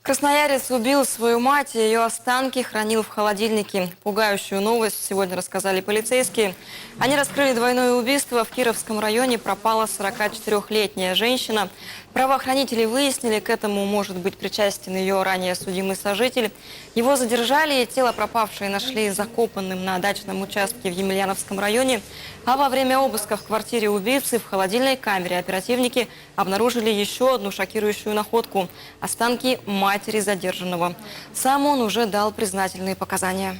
Красноярец убил свою мать, и ее останки хранил в холодильнике. Пугающую новость сегодня рассказали полицейские. Они раскрыли двойное убийство. В Кировском районе пропала 44-летняя женщина. Правоохранители выяснили, к этому может быть причастен ее ранее судимый сожитель. Его задержали, и тело пропавшей нашли закопанным на дачном участке в Емельяновском районе. А во время обыска в квартире убийцы в холодильной камере оперативники обнаружили еще одну шокирующую находку – останки матери задержанного. Сам он уже дал признательные показания.